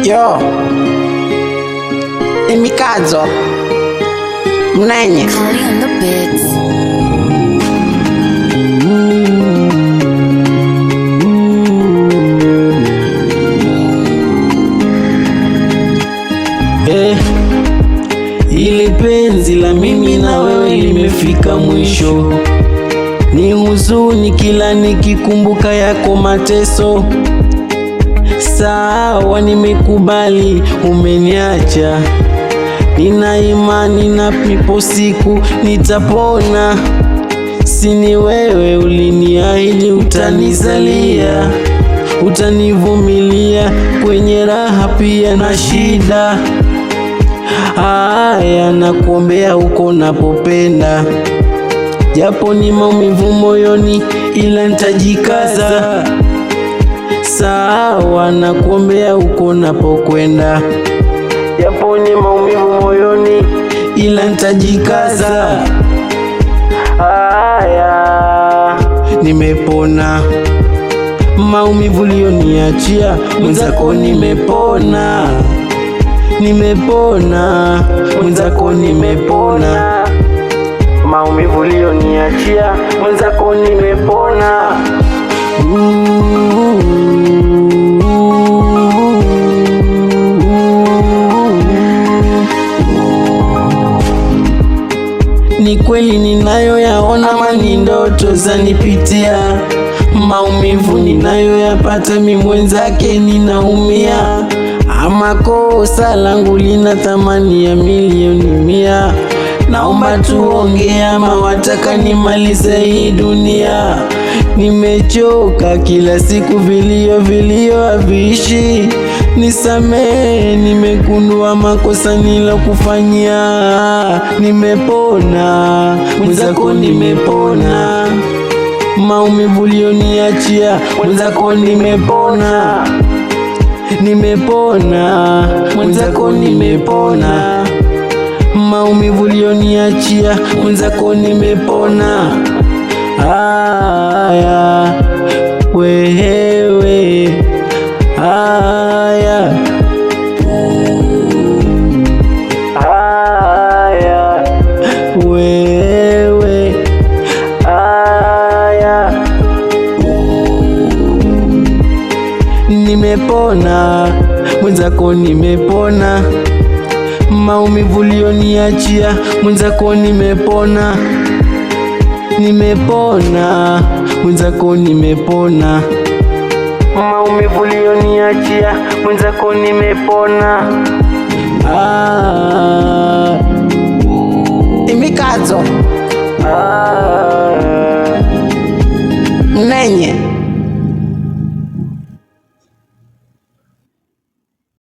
Yo, Emikazo Mnenye Ile penzi la mimi na wewe limefika mwisho. Ni huzuni kila nikikumbuka yako mateso. Sawa, nimekubali umeniacha. Nina imani na pipo siku nitapona. Sini wewe uliniahidi utanizalia, utanivumilia kwenye raha pia na shida. Haya, nakuombea uko napopenda, japo ni maumivu moyoni ila nitajikaza. Sawa, nakuombea uko napokwenda, japo ni maumivu moyoni ila nitajikaza. Haya, nimepona maumivu ulioniachia, mwenzako nimepona. Nimepona mwenzako, nimepona maumivu ulioniachia, mwenzako nimepona. Ni kweli ninayoyaona ama ni ndoto zanipitia? Maumivu ninayoyapata mimi mwenzake ninaumia, ama kosa langu lina thamani ya milioni 100? Naomba tuongee ama wataka nimalize hii dunia? Nimechoka kila siku vilio haviishi. Nisamehe, nimegundua makosa nilokufanyia. Nimepona mwenzako, nimepona maumivu ulioniachia, mwenzako nimepona. Nimepona mwenzako, nimepona maumivu ulioniachia, mwenzako nimepona. Haya wewe, haya haya wewe, haya nimepona mwenzako, nimepona maumivu ulioniachia, mwenzako nimepona. Nimepona mwenzako, nimepona maumivu ulioniachia, mwenzako nimepona.